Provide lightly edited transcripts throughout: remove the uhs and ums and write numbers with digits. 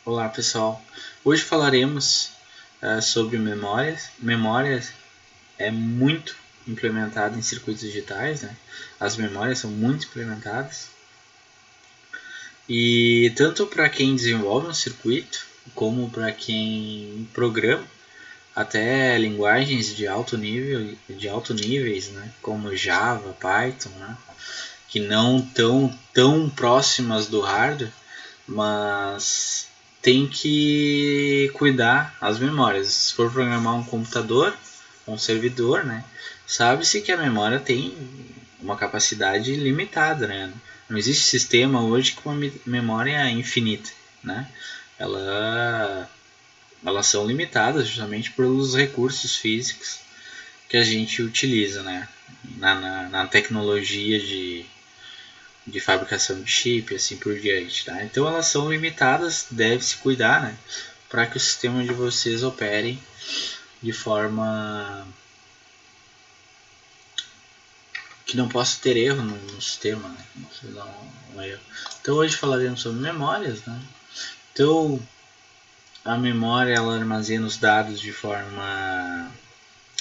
Olá pessoal, hoje falaremos sobre memórias. Memórias é muito implementada em circuitos digitais, né? As memórias são muito implementadas e tanto para quem desenvolve um circuito como para quem programa, até linguagens de alto nível, de alto níveis, né? Como Java, Python, né? Que não tão próximas do hardware, mas tem que cuidar as memórias. Se for programar um computador, um servidor, né, sabe-se que a memória tem uma capacidade limitada, né? Não existe sistema hoje com uma memória infinita, né? Ela, elas são limitadas justamente pelos recursos físicos que a gente utiliza, né? Na tecnologia de fabricação de chip, assim por diante, tá? Então elas são limitadas, deve-se cuidar, né? Para que o sistema de vocês opere de forma que não possa ter erro no sistema, né? Não erro. Então hoje falaremos sobre memórias, né? Então a memória ela armazena os dados de forma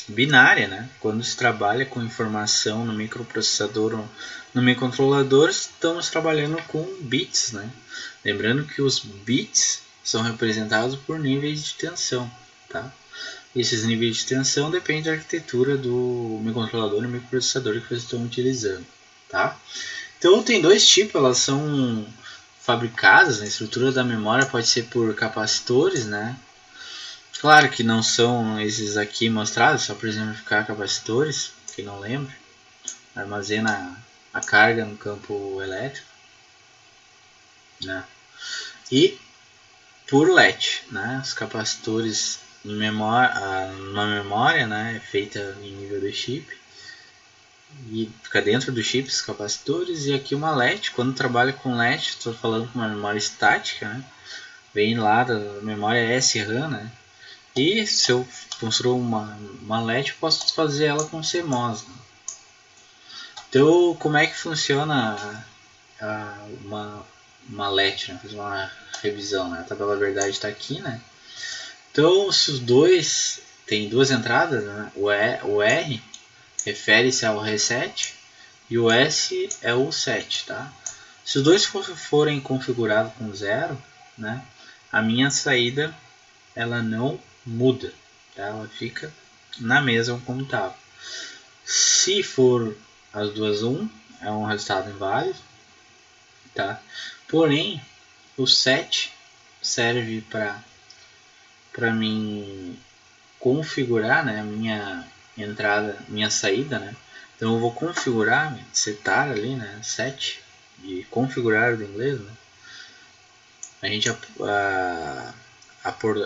binária, né? Quando se trabalha com informação no microprocessador ou no microcontrolador, estamos trabalhando com bits, né? Lembrando que os bits são representados por níveis de tensão, tá? Esses níveis de tensão dependem da arquitetura do microcontrolador e microprocessador que vocês estão utilizando, tá? Então tem dois tipos, elas são fabricadas, a estrutura da memória pode ser por capacitores, né? Claro que não são esses aqui mostrados, só para exemplificar capacitores, quem não lembra, armazena a carga no campo elétrico, né? E por LED, né? Os capacitores em memória, uma memória, né, feita em nível de chip e fica dentro do chip os capacitores, e aqui uma LED. Quando trabalho com LED, estou falando com uma memória estática, né? Vem lá da memória SRAM, né? E se eu construir uma LED, eu posso fazer ela com CMOS. Né? Então, como é que funciona uma LED, né? Fazer uma revisão, né? A tabela verdade está aqui, né? Então, se os dois têm duas entradas, né? O R refere-se ao reset e o S é o set, tá? Se os dois forem configurados com zero, né? A minha saída ela não muda, tá? Ela fica na mesma como estava. Se for as duas 1, é um resultado inválido, tá? Porém, o set serve para mim configurar, né, a minha entrada, minha saída, né? Então eu vou configurar, setar ali, né, set e configurar do inglês, né? A gente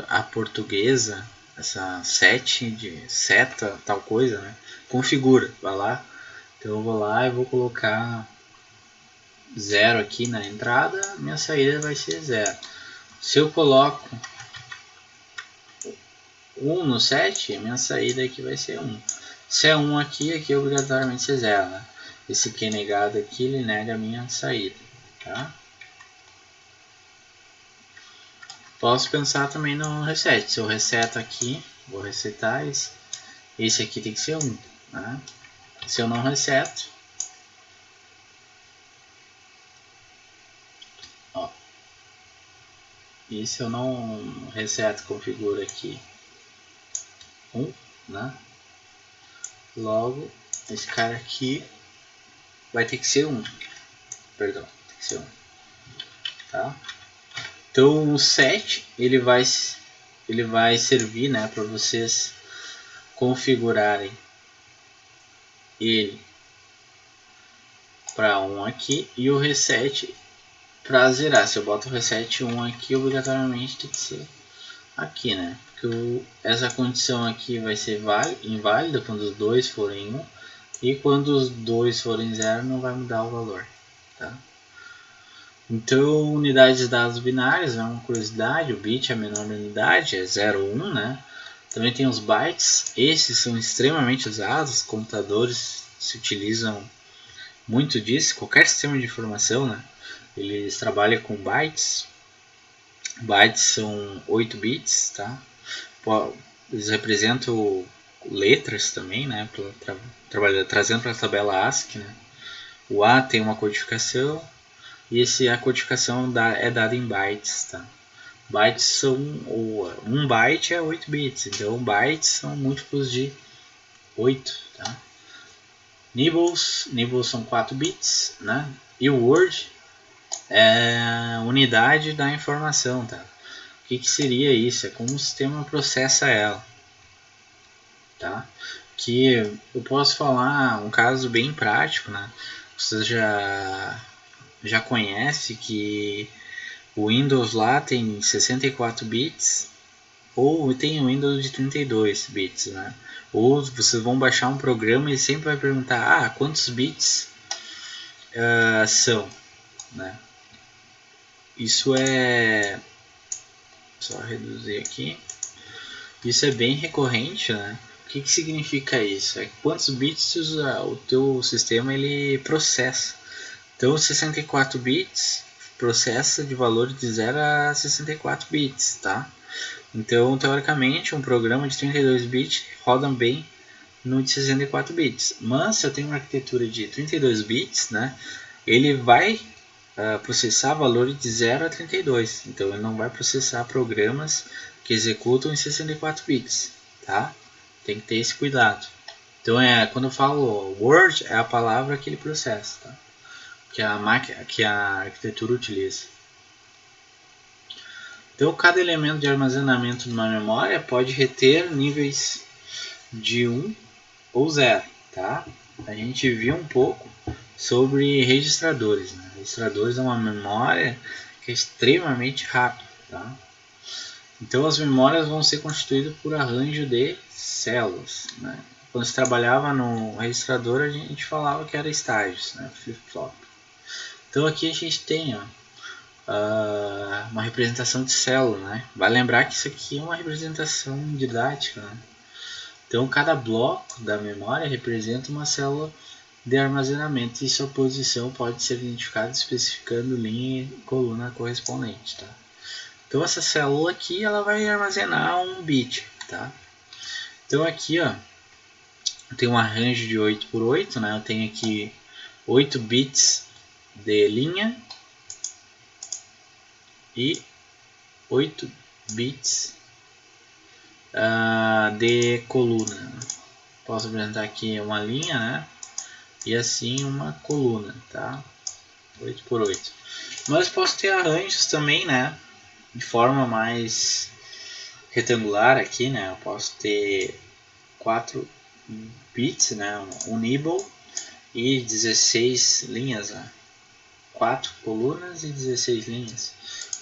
a portuguesa, essa set de seta tal coisa, né? Configura, vai lá. Então eu vou lá e vou colocar 0 aqui na entrada, minha saída vai ser 0. Se eu coloco 1 no set, minha saída aqui vai ser 1. Se é 1 aqui, aqui obrigatoriamente ser 0. Né? Esse aqui é negado aqui, ele nega a minha saída. Tá? Posso pensar também no reset. Se eu reseto aqui, vou resetar esse aqui tem que ser 1. Né? Se eu não reseto, ó, e se eu não reseto, configuro aqui 1, né? Logo, esse cara aqui vai ter que ser 1. Perdão, tem que ser 1. Tá? Então o set ele vai servir, né, para vocês configurarem ele para 1 aqui e o reset para zerar. Se eu boto o reset 1 aqui, obrigatoriamente tem que ser aqui, né? Porque essa condição aqui vai ser inválida quando os dois forem 1 e quando os dois forem 0 não vai mudar o valor, tá? Então, unidades de dados binárias é uma curiosidade, o bit é a menor unidade, é 0 ou 1, né? Também tem os bytes, esses são extremamente usados, os computadores se utilizam muito disso, qualquer sistema de informação, né? Eles trabalham com bytes, Bytes são 8 bits, tá? Eles representam letras também, né? Trazendo para a tabela ASCII, né? O A tem uma codificação e a codificação é dada em bytes, tá? Bytes são, um byte é 8 bits, então bytes são múltiplos de 8, tá? Nibbles são 4 bits, né? E o word é unidade da informação, tá? O que seria isso? É como o sistema processa ela, tá? Que eu posso falar um caso bem prático, né? Você já conhece que o Windows lá tem 64 bits ou tem o Windows de 32 bits, né? Ou vocês vão baixar um programa e sempre vai perguntar, quantos bits são, né? Isso é... Só reduzir aqui. Isso é bem recorrente, né? O que significa isso? É quantos bits o teu sistema ele processa. Então, 64 bits processa de valores de 0 a 64 bits, tá? Então, teoricamente, um programa de 32 bits roda bem no de 64 bits. Mas, se eu tenho uma arquitetura de 32 bits, né? Ele vai processar valores de 0 a 32. Então, ele não vai processar programas que executam em 64 bits, tá? Tem que ter esse cuidado. Então, quando eu falo Word, é a palavra que ele processa, tá? Que a arquitetura utiliza. Então, cada elemento de armazenamento de uma memória pode reter níveis de 1 ou 0, tá? A gente viu um pouco sobre registradores, né? Registradores é uma memória que é extremamente rápida, tá? Então, as memórias vão ser constituídas por arranjo de células, né? Quando se trabalhava no registrador, a gente falava que era estágios, né? Flip-flop. Então, aqui a gente tem, ó, uma representação de célula, né? Vai lembrar que isso aqui é uma representação didática, né? Então, cada bloco da memória representa uma célula de armazenamento e sua posição pode ser identificada especificando linha e coluna correspondente, tá? Então, essa célula aqui ela vai armazenar um bit, tá? Então, aqui, ó, tem um arranjo de 8 por 8, né? Eu tenho aqui 8 bits de linha e 8 bits de coluna. Posso apresentar aqui uma linha, né? E assim uma coluna, tá? 8 por 8. Mas posso ter arranjos também, né? De forma mais retangular aqui, né? Eu posso ter 4 bits, né? Um nibble e 16 linhas, né? 4 colunas e 16 linhas.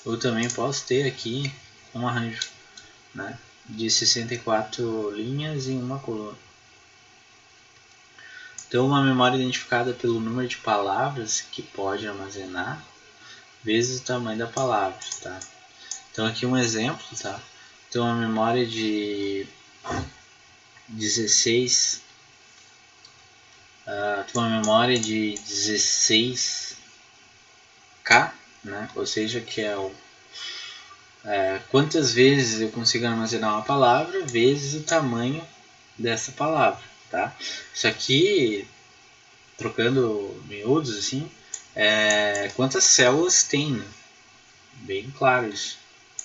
Eu também posso ter aqui um arranjo, né? De 64 linhas e uma coluna. Então, uma memória identificada pelo número de palavras que pode armazenar vezes o tamanho da palavra, tá? Então, aqui um exemplo, tá? Então, uma memória de 16, uma memória de 16K, né? Ou seja, que é quantas vezes eu consigo armazenar uma palavra vezes o tamanho dessa palavra, tá? Isso aqui, trocando miúdos assim, quantas células tem, né? Bem claro isso,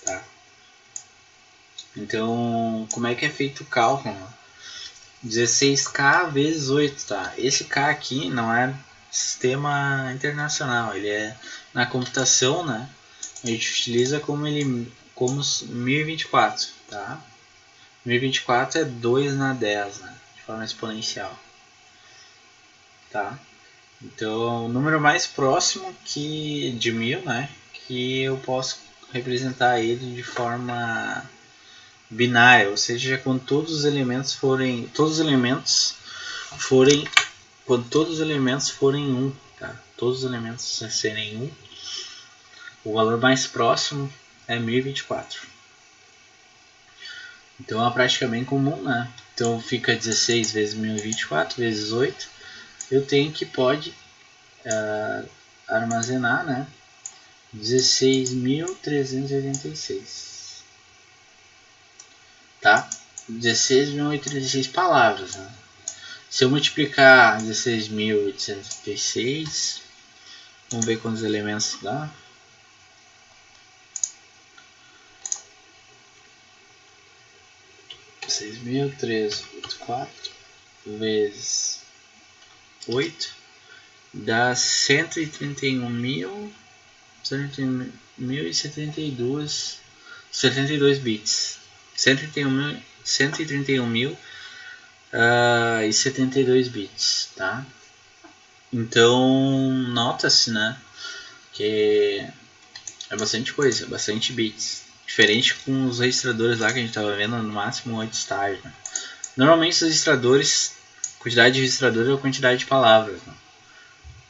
tá? Então, como é que é feito o cálculo? 16K vezes 8, tá? Esse K aqui não é sistema internacional, ele é na computação, né? A gente utiliza como 1024, tá? 1024 é 2 na 10, né? De forma exponencial, tá? Então, o número mais próximo de 1000, né? Que eu posso representar ele de forma binária, ou seja, quando todos os elementos forem 1, tá? Todos os elementos serem 1, o valor mais próximo é 1024. Então é uma prática bem comum, né? Então fica 16 vezes 1024 vezes 8. Eu tenho que pode armazenar, né? 16.386, tá? 16.086 palavras, né? Se eu multiplicar 16.836, vamos ver quantos elementos dá. 6.384 vezes 8 dá 131.072 bits. 131.072 bits, tá? Então, nota-se, né, que é bastante coisa, bastante bits. Diferente com os registradores lá que a gente estava vendo, no máximo 8 estágios, né? Normalmente os registradores, quantidade de registradores é a quantidade de palavras, né?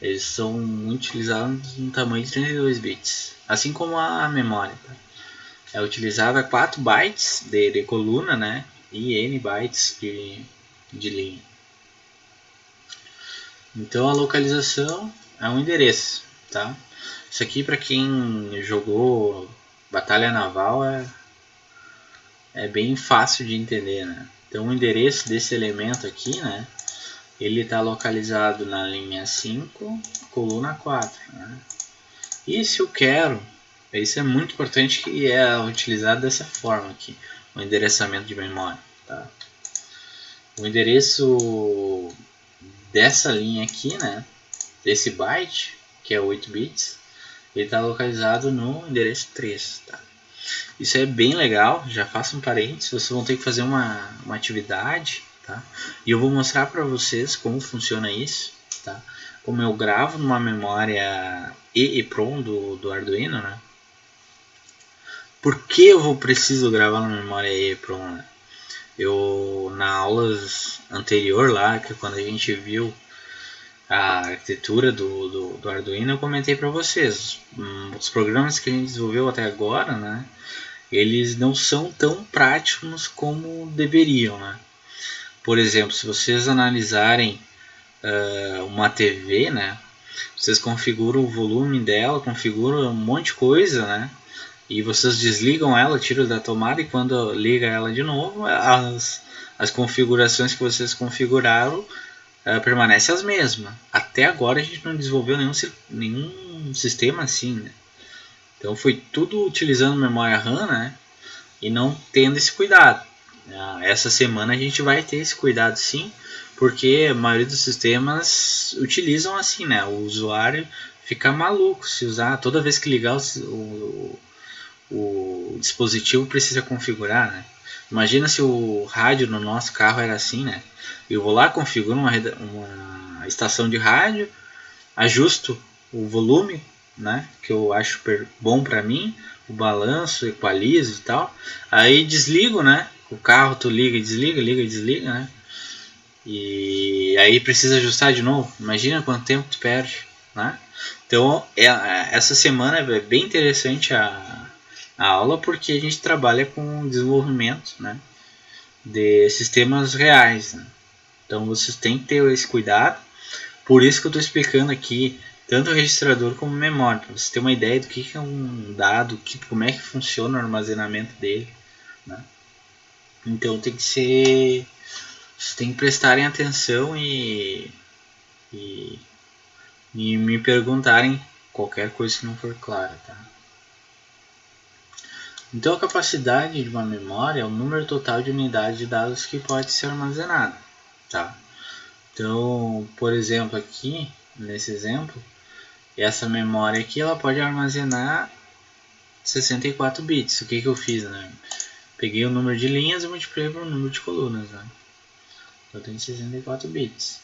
Eles são muito utilizados no tamanho de 32 bits, assim como a memória, tá? É utilizada 4 bytes de coluna, né, e n bytes de linha. Então a localização é um endereço, tá? Isso aqui, para quem jogou Batalha Naval, é bem fácil de entender, né? Então o endereço desse elemento aqui, né, ele está localizado na linha 5, coluna 4, né? E se eu quero, isso é muito importante, que é utilizado dessa forma aqui, o endereçamento de memória, tá? O endereço dessa linha aqui, né, desse byte, que é 8 bits, ele está localizado no endereço 3, tá? Isso é bem legal, já faço um parênteses, vocês vão ter que fazer uma atividade, tá? E eu vou mostrar para vocês como funciona isso, tá? Como eu gravo numa memória EEPROM do Arduino, né? Por que eu preciso gravar na memória EEPROM, né? Eu, na aulas anterior lá, que quando a gente viu a arquitetura do Arduino, eu comentei para vocês, os programas que a gente desenvolveu até agora, né, eles não são tão práticos como deveriam, né? Por exemplo, se vocês analisarem uma TV, né, vocês configuram o volume dela, configuram um monte de coisa, né, e vocês desligam ela, tiram da tomada, e quando liga ela de novo, as configurações que vocês configuraram permanecem as mesmas. Até agora a gente não desenvolveu nenhum sistema assim, né? Então foi tudo utilizando memória RAM, né, e não tendo esse cuidado. Essa semana a gente vai ter esse cuidado sim, porque a maioria dos sistemas utilizam assim, né? O usuário fica maluco se usar, toda vez que ligar o dispositivo precisa configurar, né? Imagina se o rádio no nosso carro era assim, né? Eu vou lá, configuro uma estação de rádio, ajusto o volume, né, que eu acho bom para mim, o balanço, equalizo e tal. Aí desligo, né? O carro tu liga e desliga, liga e desliga, né? E aí precisa ajustar de novo. Imagina quanto tempo tu perde, né? Então essa semana é bem interessante a aula, porque a gente trabalha com desenvolvimento, né, de sistemas reais, né? Então vocês têm que ter esse cuidado. Por isso que eu estou explicando aqui tanto o registrador como memória, para você ter uma ideia do que é um dado, como é que funciona o armazenamento dele, né? Então tem que ser, vocês têm que prestarem atenção e me perguntarem qualquer coisa que não for clara, tá? Então a capacidade de uma memória é o número total de unidades de dados que pode ser armazenada, tá? Então, por exemplo, aqui nesse exemplo, essa memória aqui ela pode armazenar 64 bits. O que eu fiz, né? Peguei o número de linhas e multipliquei por número de colunas, né? Então tem 64 bits.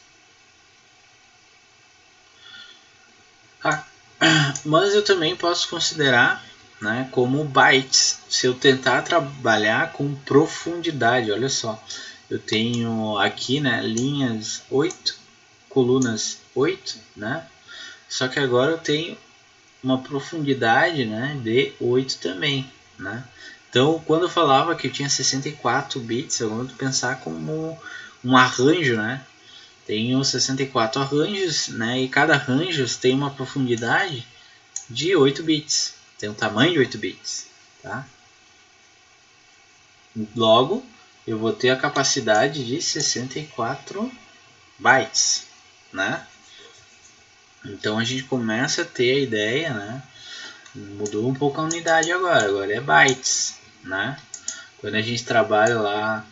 Mas eu também posso considerar, né, como bytes, se eu tentar trabalhar com profundidade. Olha só, eu tenho aqui, né, linhas 8, colunas 8, né? Só que agora eu tenho uma profundidade, né, de 8 também, né? Então, quando eu falava que eu tinha 64 bits, eu vou pensar como um arranjo, né? Tenho 64 arranjos, né? E cada arranjo tem uma profundidade de 8 bits. Tem um tamanho de 8 bits. Tá? Logo, eu vou ter a capacidade de 64 bytes. Né? Então a gente começa a ter a ideia, né? Mudou um pouco a unidade agora é bytes. Né? Quando a gente trabalha lá,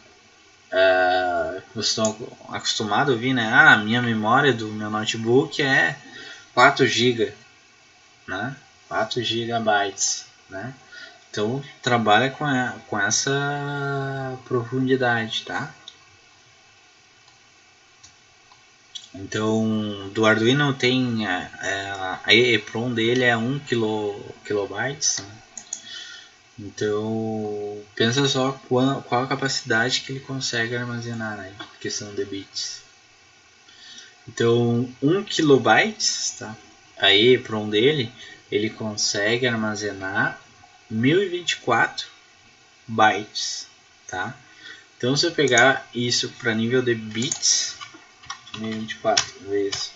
vocês estão acostumados a ouvir, né? A minha memória do meu notebook é 4 GB, né? 4 gigabytes, né? Então trabalha com essa profundidade, tá? Então do Arduino tem a EEPROM dele é 1 kilobytes, né? Então pensa só qual a capacidade que ele consegue armazenar, né? Questão de bits. Então 1 kilobytes, tá? A EEPROM dele ele consegue armazenar 1024 bytes, tá? Então se eu pegar isso para nível de bits, 1024 vezes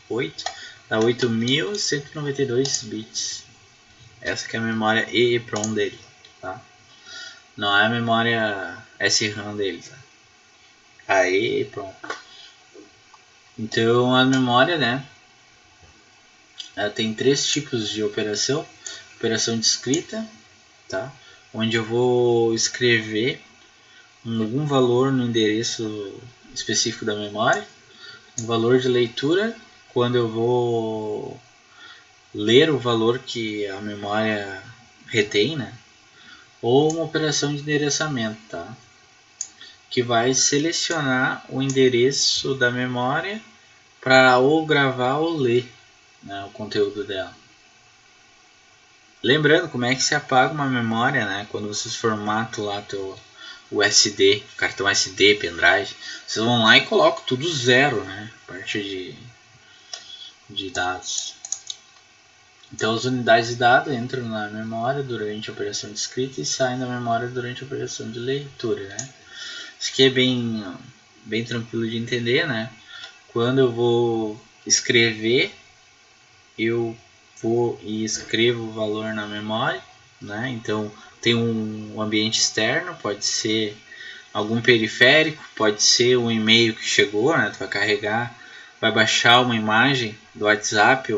8 dá 8.192 bits. Essa que é a memória EEPROM dele, tá? Não é a memória SRAM dele, tá? A EEPROM. Então a memória, né? Ela tem 3 tipos de operação: operação de escrita, tá? Onde eu vou escrever algum valor no endereço específico da memória, um valor de leitura quando eu vou ler o valor que a memória retém, né? Ou uma operação de endereçamento, tá? Que vai selecionar o endereço da memória para ou gravar ou ler, né, o conteúdo dela. Lembrando como é que se apaga uma memória, né? Quando vocês formatam lá o SD, cartão SD, pendrive, vocês vão lá e colocam tudo zero, né? A parte de dados. Então as unidades de dados entram na memória durante a operação de escrita e saem da memória durante a operação de leitura, né? Isso aqui é bem tranquilo de entender, né? Quando eu vou escrever, eu vou e escrevo o valor na memória, né? Então tem um ambiente externo, pode ser algum periférico, pode ser um e-mail que chegou, né? Tu vai carregar, vai baixar uma imagem do WhatsApp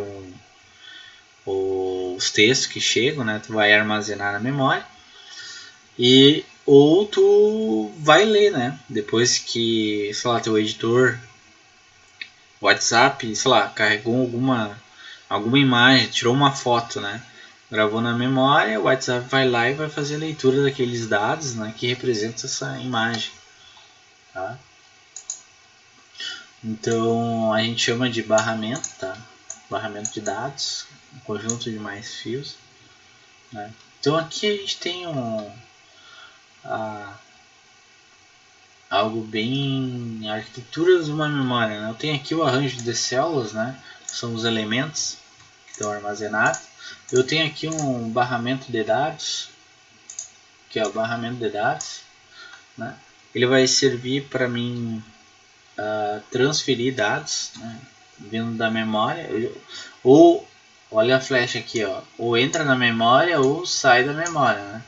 ou os textos que chegam, né? Tu vai armazenar na memória ou tu vai ler, né? Depois que, sei lá, teu editor WhatsApp, sei lá, carregou alguma imagem, tirou uma foto, né? Gravou na memória, o WhatsApp vai lá e vai fazer a leitura daqueles dados, né, que representam essa imagem, tá? Então a gente chama de barramento, tá? Barramento de dados, um conjunto de mais fios, né? Então aqui a gente tem algo bem arquitetura de uma memória, né? Eu tenho aqui o arranjo de células, né? São os elementos que estão armazenados. Eu tenho aqui um barramento de dados, que é o barramento de dados, né? Ele vai servir para mim transferir dados, né, vindo da memória, ou olha a flecha aqui, ó, ou entra na memória ou sai da memória, né?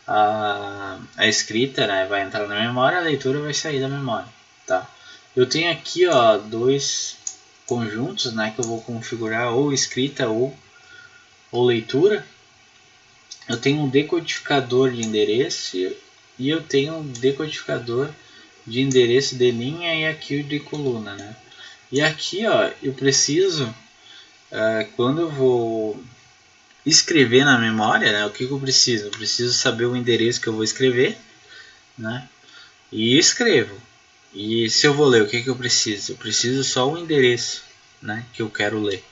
A escrita, né, vai entrar na memória, a leitura vai sair da memória, tá? Eu tenho aqui, ó, dois conjuntos, né, que eu vou configurar ou escrita ou leitura. Eu tenho um decodificador de endereço e eu tenho um decodificador de endereço de linha e aqui o de coluna, né? E aqui, ó, eu preciso, quando eu vou escrever na memória, né, o que eu preciso? Eu preciso saber o endereço que eu vou escrever, né? E escrevo. E se eu vou ler, o que eu preciso? Eu preciso só o endereço, né, que eu quero ler.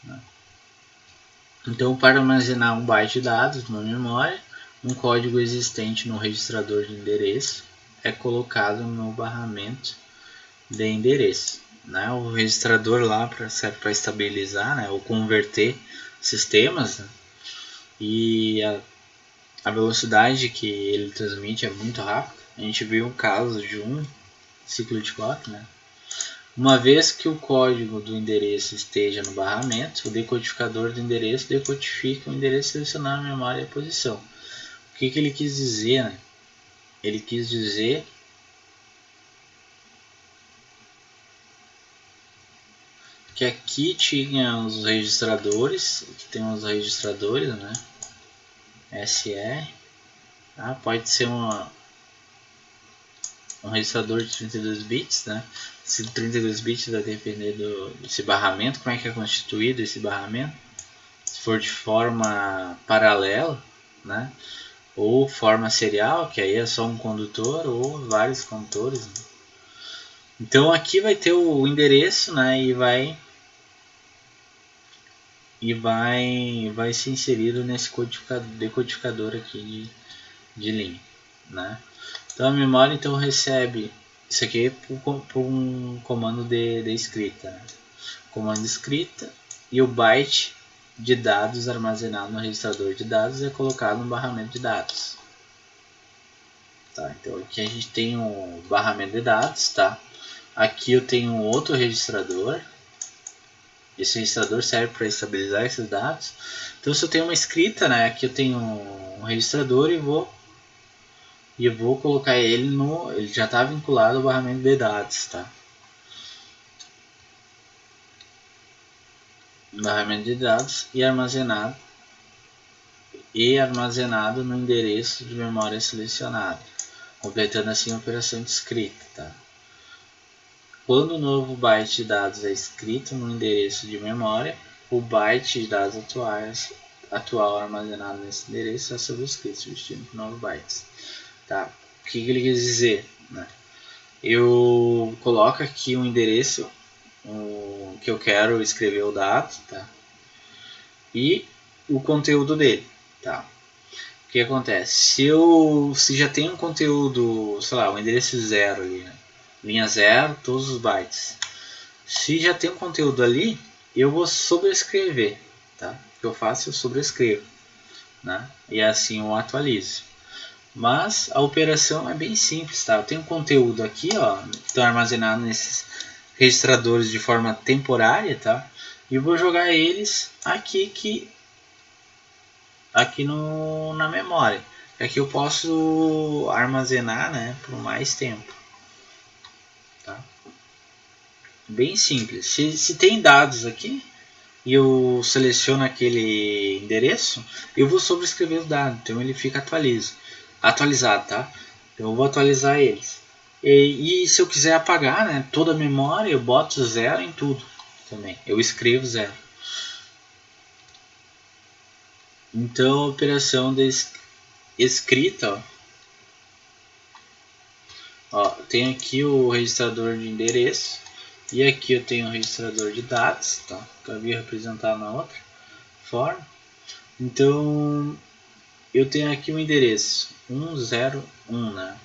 Né? Então, para armazenar um byte de dados na memória, um código existente no registrador de endereço é colocado no barramento de endereço. Né? O registrador lá serve para estabilizar, né, ou converter sistemas, né? E a velocidade que ele transmite é muito rápida. A gente viu um caso de um ciclo de clock, né? Uma vez que o código do endereço esteja no barramento, o decodificador do endereço decodifica o endereço selecionando a memória e a posição. O que ele quis dizer, né? Ele quis dizer que aqui tinha os registradores, aqui tem os registradores, né? SR, pode ser um registrador de 32 bits, né? Esse 32 bits vai depender desse barramento, como é que é constituído esse barramento. Se for de forma paralela, né? Ou forma serial, que aí é só um condutor, ou vários condutores, né? Então aqui vai ter o endereço, né? E vai ser inserido nesse decodificador aqui de linha, né? Então a memória então recebe isso aqui por um comando de escrita, né? Comando de escrita, e o byte de dados armazenado no registrador de dados é colocado no barramento de dados. Tá, então aqui a gente tem o barramento de dados, tá? Aqui eu tenho outro registrador. Esse registrador serve para estabilizar esses dados. Então se eu tenho uma escrita, né? Aqui eu tenho um registrador e vou colocar ele no... Ele já está vinculado ao barramento de dados, tá? Barramento de dados e armazenado no endereço de memória selecionado, completando assim a operação de escrita, tá? Quando o novo byte de dados é escrito no endereço de memória, o byte de dados atual armazenado nesse endereço é sobrescrito, substituindo por 9 bytes. Tá? O que ele quer dizer? Né? Eu coloco aqui um endereço que eu quero escrever o dado, tá? E o conteúdo dele. Tá? O que acontece? Se já tem um conteúdo, sei lá, o endereço 0 ali, né? Linha 0, todos os bytes. Se já tem um conteúdo ali, eu vou sobrescrever, tá? O que eu faço, eu sobrescrevo, né? E assim eu atualizo. Mas a operação é bem simples, tá? Eu tenho um conteúdo aqui, ó, que está armazenado nesses registradores de forma temporária, tá? E vou jogar eles aqui na memória. Aqui eu posso armazenar, né, por mais tempo. Tá? Bem simples. Se tem dados aqui e eu seleciono aquele endereço, eu vou sobrescrever os dados. Então ele fica atualizado, tá? Então eu vou atualizar eles. E se eu quiser apagar, né, toda a memória, eu boto 0 em tudo também. Eu escrevo 0. Então a operação de escrita, ó, tem aqui o registrador de endereço. E aqui eu tenho o registrador de dados, tá? Que eu havia representado na outra forma. Então eu tenho aqui o endereço 101, né?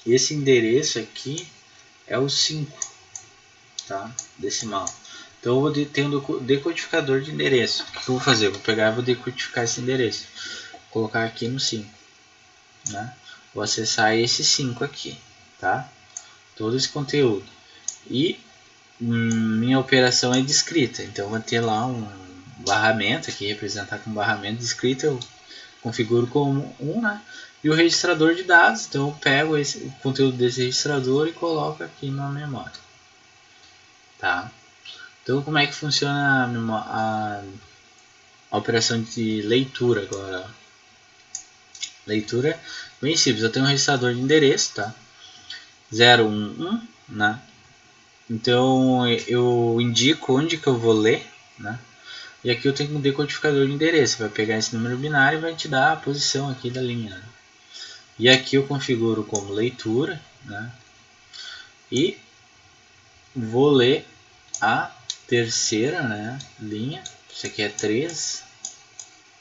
Esse endereço aqui é o 5, tá? Decimal. Então eu vou ter um decodificador de endereço. O que eu vou fazer? Eu vou pegar e vou decodificar esse endereço. Vou colocar aqui no 5, né? Vou acessar esse 5 aqui, tá? Todo esse conteúdo. E minha operação é de escrita, então eu vou ter lá um barramento aqui, representar com barramento de escrita, eu configuro como 1, né? E o registrador de dados, então eu pego o conteúdo desse registrador e coloco aqui na memória. Tá? Então como é que funciona a operação de leitura agora? Leitura bem simples, eu tenho um registrador de endereço, tá? 011, né? Então eu indico onde que eu vou ler, né? E aqui eu tenho um decodificador de endereço, vai pegar esse número binário e vai te dar a posição aqui da linha, né? E aqui eu configuro como leitura, né? E vou ler a terceira, né, linha, isso aqui é 3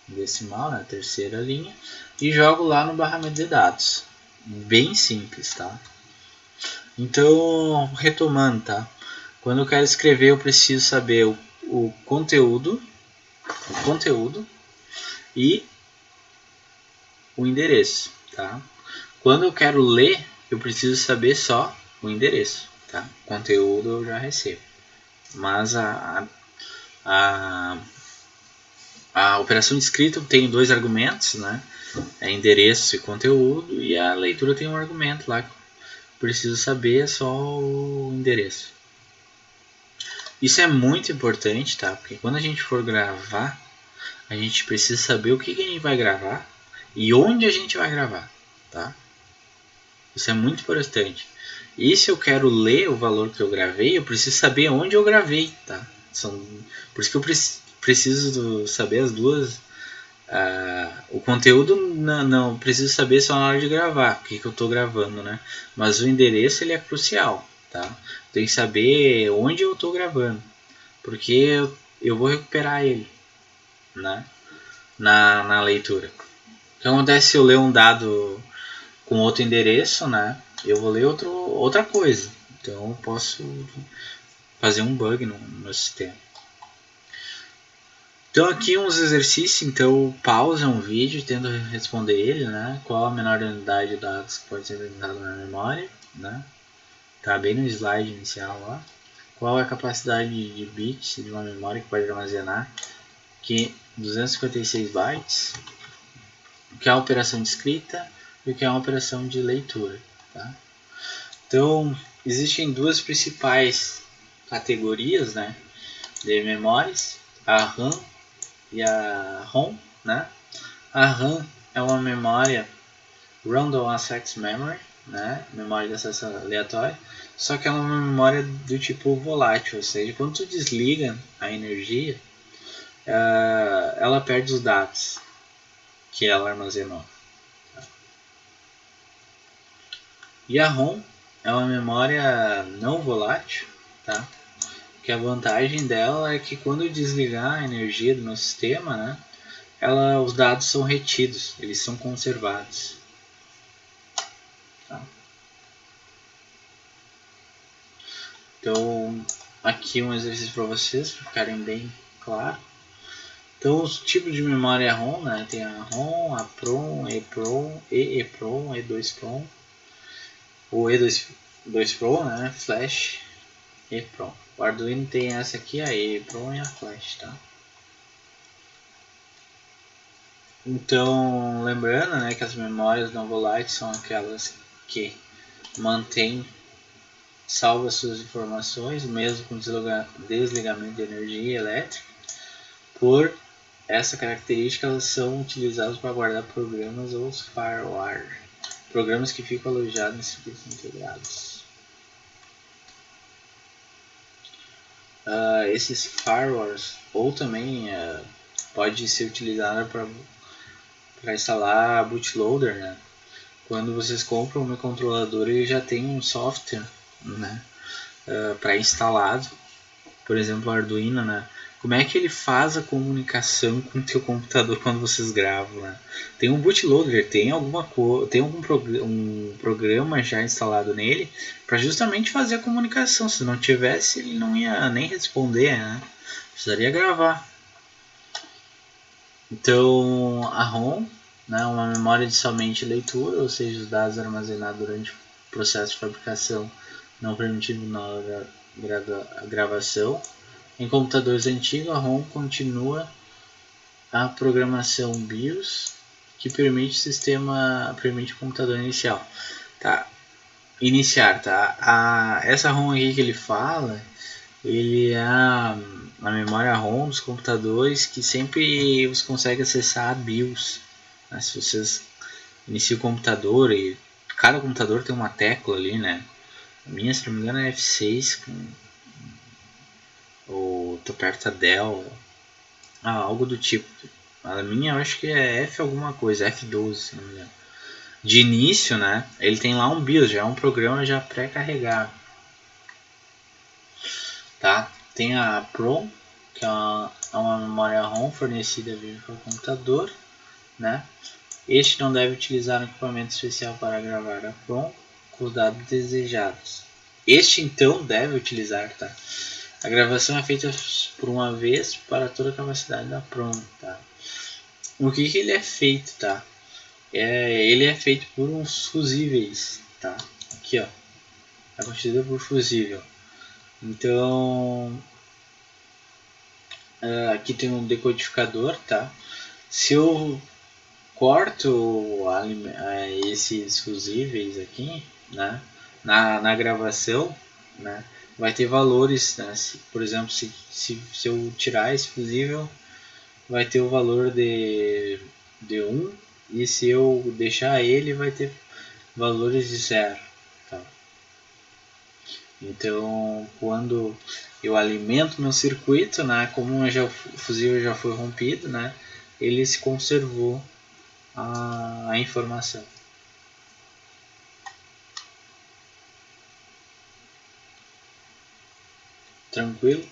decimal, né, terceira linha, e jogo lá no barramento de dados. Bem simples, tá? Então, retomando, tá? Quando eu quero escrever, eu preciso saber o conteúdo e o endereço, tá? Quando eu quero ler, eu preciso saber só o endereço, tá? Conteúdo eu já recebo. Mas a operação de escrita tem 2 argumentos, né? É endereço e conteúdo, e a leitura tem um argumento lá que preciso saber só o endereço. Isso é muito importante, tá? Porque quando a gente for gravar, a gente precisa saber o que a gente vai gravar e onde a gente vai gravar, tá? Isso é muito importante. E se eu quero ler o valor que eu gravei, eu preciso saber onde eu gravei, tá? Por isso que eu preciso saber as duas. O conteúdo não preciso saber só na hora de gravar, o que eu estou gravando, né? Mas o endereço ele é crucial, tá? Tem que saber onde eu estou gravando, porque eu vou recuperar ele, né? Na leitura. O que acontece se eu ler um dado com outro endereço, né? Eu vou ler outra coisa. Então eu posso fazer um bug no meu sistema. Então aqui uns exercícios, então pausa um vídeo e tenta responder ele, né? Qual a menor unidade de dados que pode ser representada na memória, né? Tá bem no slide inicial lá. Qual é a capacidade de bits de uma memória que pode armazenar? Que 256 bytes. O que é uma operação de escrita e o que é uma operação de leitura, tá? Então existem duas principais categorias, né, de memórias, a RAM e a ROM, né? A RAM é uma memória Random Access Memory, né? Memória de acesso aleatório, só que ela é uma memória do tipo volátil, ou seja, quando tu desliga a energia, ela perde os dados que ela armazenou. E a ROM é uma memória não volátil, tá? Que a vantagem dela é que quando eu desligar a energia do meu sistema, né, os dados são retidos, eles são conservados. Tá? Então, aqui um exercício para vocês, para ficarem bem claro. Então, os tipos de memória ROM, né, tem a ROM, a PROM, EEPROM, EEPROM, E2PROM, o E2PROM, né, Flash, EEPROM. O Arduino tem essa aqui, a EEPROM e a Flash, tá? Então, lembrando, né, que as memórias não voláteis são aquelas que mantêm salva suas informações, mesmo com desligamento de energia elétrica. Por essa característica, elas são utilizadas para guardar programas ou fireware, programas que ficam alojados em circuitos integrados. Esses firewalls, ou também pode ser utilizado para instalar bootloader, né? Quando vocês compram um microcontrolador, ele já tem um software, né, pré-instalado, por exemplo, o Arduino, né? Como é que ele faz a comunicação com o teu computador quando vocês gravam, né? Tem um bootloader, tem algum programa já instalado nele para justamente fazer a comunicação. Se não tivesse, ele não ia nem responder, né? Precisaria gravar. Então, a ROM, né, uma memória de somente leitura, ou seja, os dados armazenados durante o processo de fabricação não permitindo na gravação. Em computadores antigos, a ROM continua a programação BIOS, que permite o computador inicial. Tá? Iniciar, tá? Essa ROM aqui que ele fala, ele é a memória ROM dos computadores que sempre você consegue acessar a BIOS. Né? Se vocês iniciam o computador e cada computador tem uma tecla ali, né? A minha, se não me engano, é F6 ou tô perto da Dell, algo do tipo. A minha eu acho que é F alguma coisa, F12, se não me engano. De início, né? Ele tem lá um BIOS, já é um programa já pré-carregado. Tá? Tem a PROM, que é uma memória ROM fornecida via computador, né? Este não deve utilizar um equipamento especial para gravar a PROM com os dados desejados. Este então deve utilizar, tá? A gravação é feita por uma vez para toda a capacidade da PROM, tá? O que ele é feito, tá? Ele é feito por uns fusíveis, tá? Aqui, ó. é constituída por fusível. Então, aqui tem um decodificador, tá? Se eu corto esses fusíveis aqui, né, na gravação, né, vai ter valores, né? Por exemplo, se eu tirar esse fusível, vai ter o valor de 1, e se eu deixar ele, vai ter valores de 0. Tá? Então, quando eu alimento meu circuito, né, como o fusível já foi rompido, né, ele se conservou a informação. Tranquilo?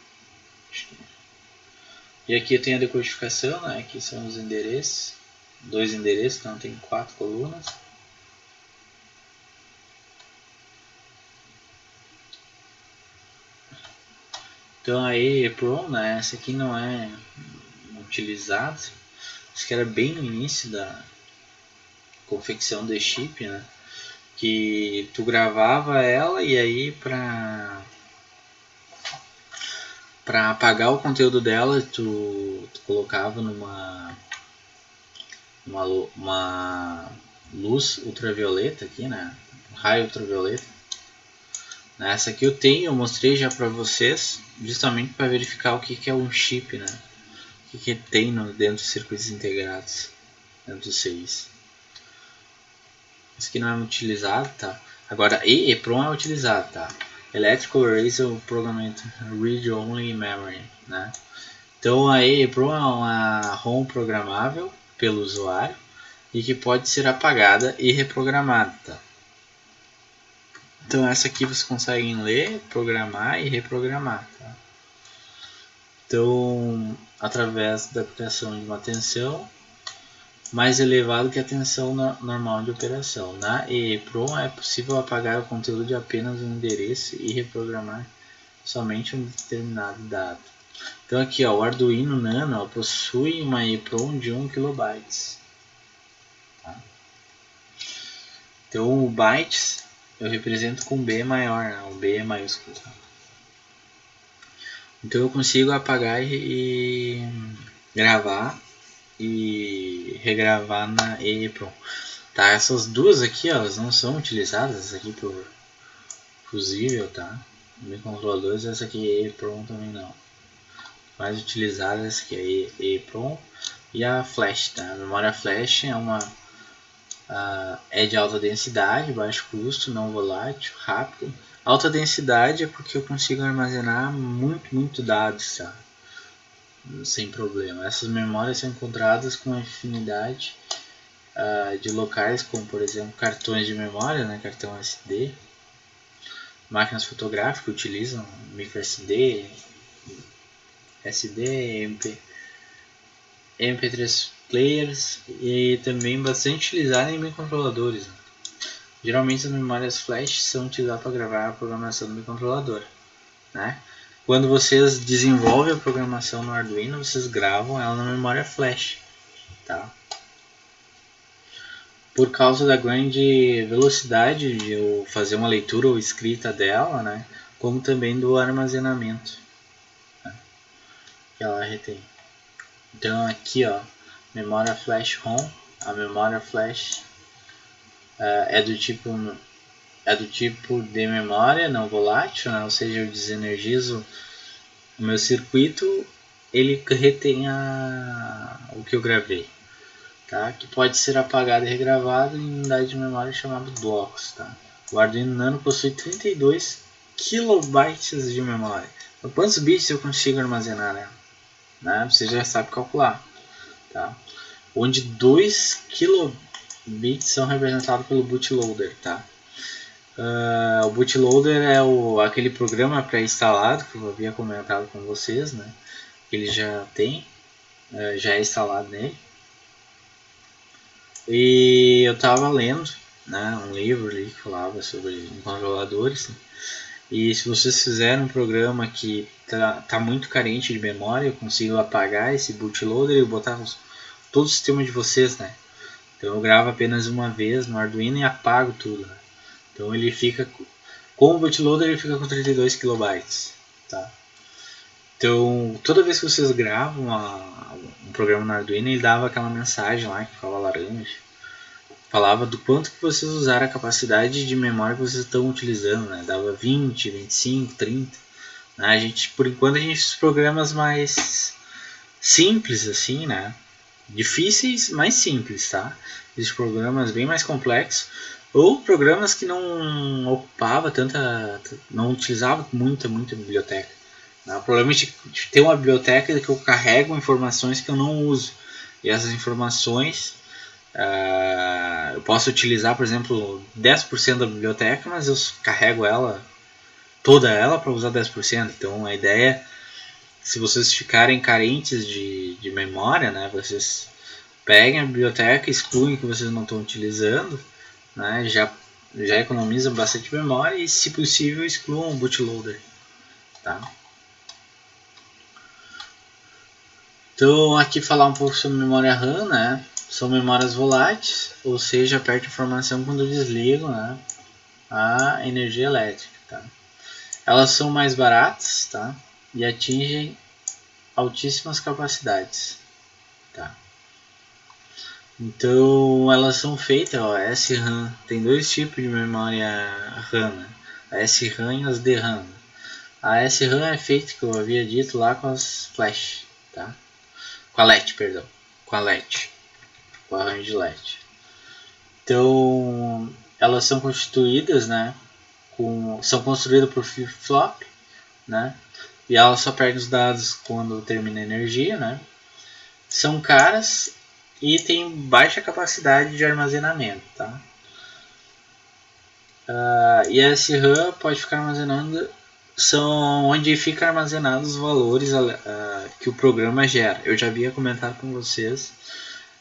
E aqui eu tenho a decodificação, né? Aqui são os endereços, 2 endereços, então tem 4 colunas. Então a EEPROM, né? Essa aqui não é utilizada. Isso que era bem no início da confecção de chip, né? Que tu gravava ela e aí para apagar o conteúdo dela tu colocava numa luz ultravioleta aqui, né? Raio ultravioleta. Essa aqui eu mostrei já para vocês, justamente para verificar o que é um chip, né? O que tem dentro dos circuitos integrados, dentro dos CIs. Isso aqui não é muito utilizado, tá? Agora, EEPROM é utilizado, tá? Electrical Erasure Programming Read Only Memory, né? Então, a EEPROM é uma ROM programável pelo usuário e que pode ser apagada e reprogramada, tá? Então essa aqui vocês conseguem ler, programar e reprogramar, tá? Então, através da aplicação de uma tensão mais elevada que a tensão normal de operação. Na EEPROM é possível apagar o conteúdo de apenas um endereço e reprogramar somente um determinado dado. Então aqui, ó, o Arduino Nano possui uma EEPROM de 1 KB. Tá? Então o bytes eu represento com B maior, né? O B é maiúsculo. Tá? Então eu consigo apagar e gravar e regravar na EEPROM. Tá, essas duas aqui, ó, elas não são utilizadas aqui por fusível, tá? Microcontroladores, essa aqui é EEPROM também não. Mais utilizada essa aqui é EEPROM e a flash, tá? A memória flash é uma é de alta densidade, baixo custo, não volátil, rápido. Alta densidade é porque eu consigo armazenar muito dados, tá? Sem problema. Essas memórias são encontradas com afinidade de locais como, por exemplo, cartões de memória, né? Cartão SD. Máquinas fotográficas utilizam microSD, SD, MP3 players e também bastante utilizado em microcontroladores. Né? Geralmente as memórias flash são utilizadas para gravar a programação do microcontrolador. Né? Quando vocês desenvolvem a programação no Arduino, vocês gravam ela na memória flash. Tá? Por causa da grande velocidade de eu fazer uma leitura ou escrita dela, né? Como também do armazenamento, né? Que ela retém. Então aqui, ó, memória flash ROM, a memória flash é do tipo de memória não volátil, né? Ou seja, eu desenergizo o meu circuito, ele retém o que eu gravei. Tá? Que pode ser apagado e regravado em unidade de memória chamada blocos. Tá? O Arduino Nano possui 32 kilobytes de memória. Então, quantos bits eu consigo armazenar? Né? Você já sabe calcular. Tá? Onde 2 kilobits são representados pelo bootloader. Tá? O bootloader é aquele programa pré-instalado que eu havia comentado com vocês. Né? Ele já tem, já é instalado nele. E eu estava lendo, né, um livro ali que falava sobre controladores. E se vocês fizerem um programa que tá muito carente de memória, eu consigo apagar esse bootloader e botar todo o sistema de vocês, né? Então eu gravo apenas uma vez no Arduino e apago tudo. Né? Então ele fica Com o bootloader ele fica com 32 KB, tá? Então, toda vez que vocês gravam um programa no Arduino, ele dava aquela mensagem lá que ficava laranja. Falava do quanto que vocês usaram a capacidade de memória que vocês estão utilizando, né? Dava 20, 25, 30. Né? A gente, por enquanto, a gente fez programas mais simples, assim, né? Difíceis, mas simples, tá? Existem programas bem mais complexos ou programas que não ocupava tanta, não utilizava muita biblioteca. O problema de ter uma biblioteca é que eu carrego informações que eu não uso. E essas informações eu posso utilizar, por exemplo, 10% da biblioteca, mas eu carrego ela, toda ela, para usar 10%. Então a ideia, se vocês ficarem carentes de memória, né, vocês peguem a biblioteca, excluem o que vocês não estão utilizando, né, já economizam bastante memória e, se possível, excluam o bootloader. Tá? Então, aqui falar um pouco sobre memória RAM, né? São memórias voláteis, ou seja, perde informação quando desligam, né, a energia elétrica. Tá? Elas são mais baratas, tá? E atingem altíssimas capacidades. Tá? Então, elas são feitas, ó, SRAM. Tem dois tipos de memória RAM, né? A SRAM e as DRAM. A SRAM é feita, que eu havia dito lá, com as flash, tá? Com a LED, perdão. Com a LED. Com a RAM de LED. Então, elas são constituídas, né? São construídas por flip-flop, né? E elas só perdem os dados quando termina a energia, né? São caras e tem baixa capacidade de armazenamento, tá? E a SRAM pode ficar armazenando, são onde fica armazenados os valores que o programa gera. Eu já havia comentado com vocês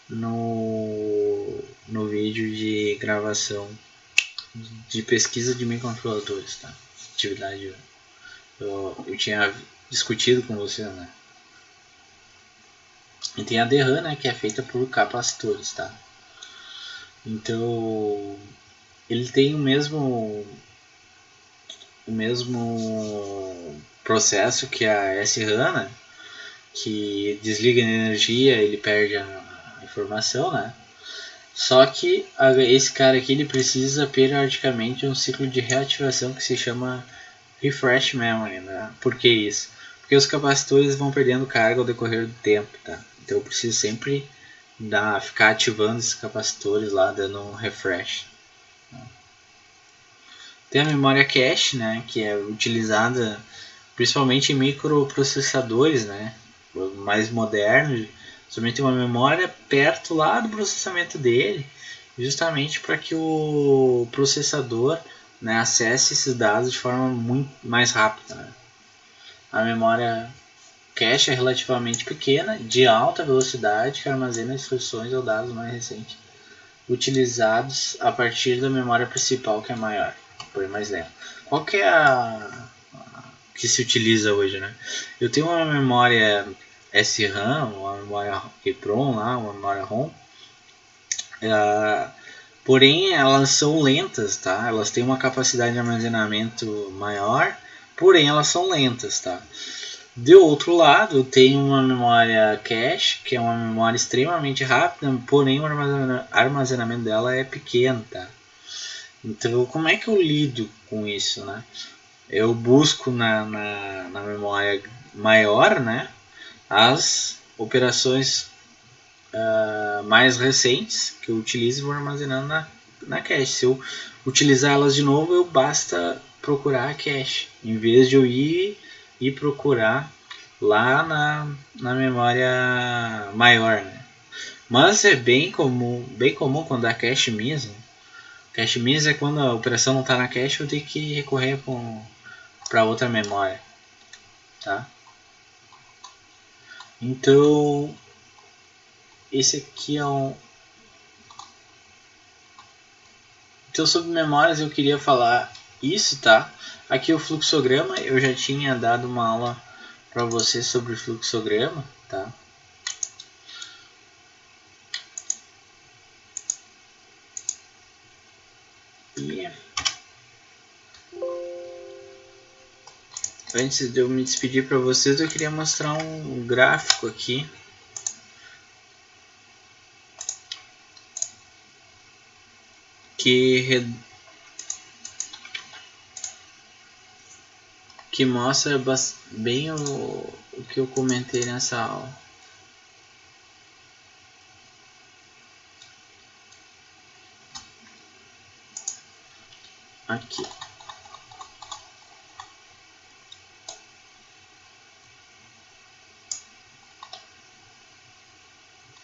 no vídeo de gravação de pesquisa de microcontroladores, tá? Atividade eu tinha discutido com vocês, né? E tem a DRAM, né, que é feita por capacitores, tá? Então, ele tem o mesmo processo que a SRAM, né, que desliga a energia, ele perde a informação, né? Só que esse cara aqui ele precisa periodicamente de um ciclo de reativação que se chama refresh memory, né? Por que isso? Porque os capacitores vão perdendo carga ao decorrer do tempo, tá? Então eu preciso sempre ficar ativando esses capacitores lá, dando um refresh. Tem a memória cache, né, que é utilizada principalmente em microprocessadores, né, mais modernos. Somente uma memória perto lá do processamento dele, justamente para que o processador, né, acesse esses dados de forma muito mais rápida. Né. A memória cache é relativamente pequena, de alta velocidade, que armazena instruções ou dados mais recentes, utilizados a partir da memória principal, que é maior, porém mais lenta. Qual que é a que se utiliza hoje, né? Eu tenho uma memória SRAM, uma memória EEPROM lá, uma memória ROM, porém elas são lentas, tá? Elas têm uma capacidade de armazenamento maior, porém elas são lentas, tá? De outro lado, tem uma memória cache, que é uma memória extremamente rápida, porém o armazenamento dela é pequeno, tá? Então, como é que eu lido com isso, né? Eu busco na memória maior, né, as operações mais recentes que eu utilizo e vou armazenando na cache. Se eu utilizar elas de novo, eu basta procurar a cache, em vez de eu ir procurar lá na memória maior, né? Mas é bem comum quando dá cache miss. Cache miss é quando a operação não está na cache, eu tenho que recorrer para outra memória, tá? Então, esse aqui é um... Então, sobre memórias eu queria falar isso, tá? Aqui o fluxograma, eu já tinha dado uma aula para você sobre o fluxograma, tá? E Antes de eu me despedir para vocês, eu queria mostrar um gráfico aqui. Que mostra bem o que eu comentei nessa aula. Aqui.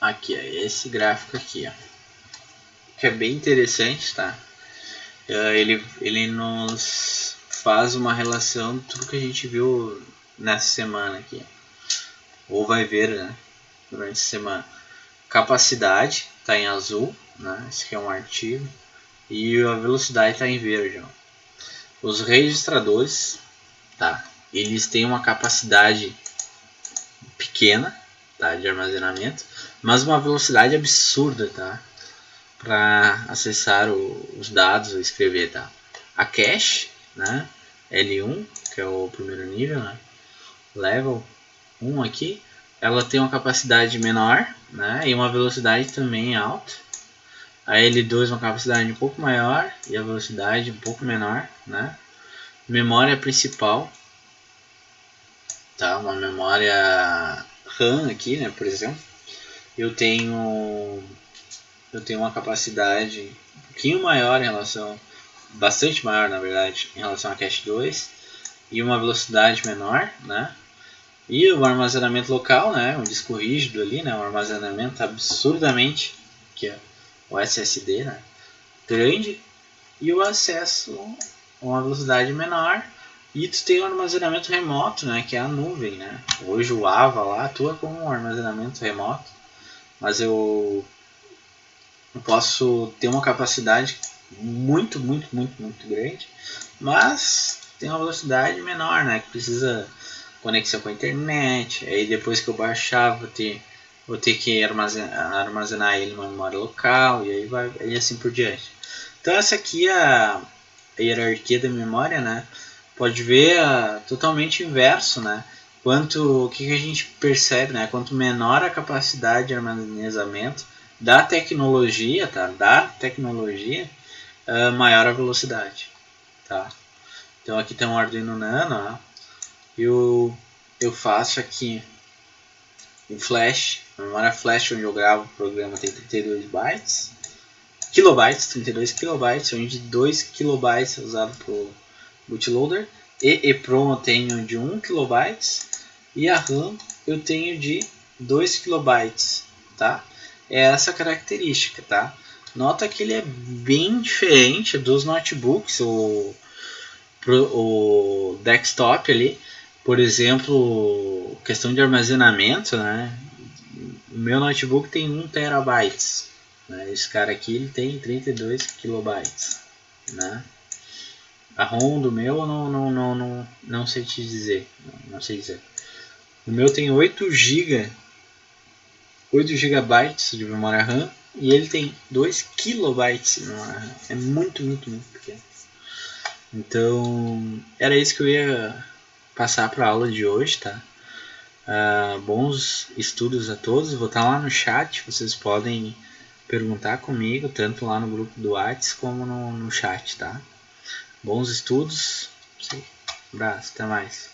Aqui, ó, esse gráfico aqui, ó, que é bem interessante, tá? Ele nos faz uma relação de tudo que a gente viu nessa semana aqui, ou vai ver, né, durante a semana. Capacidade está em azul, né? Esse aqui é um artigo, e a velocidade está em verde, ó. Os registradores, tá? Eles têm uma capacidade pequena, tá, de armazenamento, mas uma velocidade absurda, tá, para acessar os dados ou escrever, tá. A cache, né, L1, que é o primeiro nível, né, level 1 aqui, ela tem uma capacidade menor, né, e uma velocidade também alta. A L2 uma capacidade um pouco maior e a velocidade um pouco menor, né. Memória principal, tá, uma memória RAM aqui, né, por exemplo, eu tenho uma capacidade um pouquinho maior em relação, bastante maior na verdade, em relação a cache 2, e uma velocidade menor, né? E o armazenamento local, né, um disco rígido ali, né, um armazenamento absurdamente, que é o SSD, né, grande, e o acesso a uma velocidade menor. E tu tem o armazenamento remoto, né, que é a nuvem, né. Hoje o AVA lá atua como um armazenamento remoto, mas eu posso ter uma capacidade muito grande, mas tem uma velocidade menor, né, que precisa conexão com a internet. Aí depois que eu baixar vou ter que armazenar ele numa memória local, e aí vai, e assim por diante. Então essa aqui é a hierarquia da memória, né? Pode ver totalmente inverso, né? O que a gente percebe, né? Quanto menor a capacidade de armazenamento da tecnologia, tá? Maior a velocidade, tá? Então aqui tem um Arduino Nano, ó. Eu faço aqui um flash, a memória flash onde eu gravo o programa tem 32 bytes, kilobytes, 32 kilobytes, onde 2 kilobytes é usado para o bootloader, e EEPROM eu tenho de 1 kilobytes, e a RAM eu tenho de 2 kilobytes, tá? É essa característica, tá? Nota que ele é bem diferente dos notebooks, o desktop ali, por exemplo, questão de armazenamento, né? O meu notebook tem 1 terabytes, né? Esse cara aqui ele tem 32 kilobytes, né? A ROM do meu eu não sei te dizer, não sei dizer. O meu tem 8 GB de memória RAM e ele tem 2 kilobytes de memória RAM. É muito pequeno. Então, era isso que eu ia passar para a aula de hoje, tá? Bons estudos a todos. Vou estar lá no chat, vocês podem perguntar comigo, tanto lá no grupo do WhatsApp como no chat, tá? Bons estudos. Um abraço, até mais.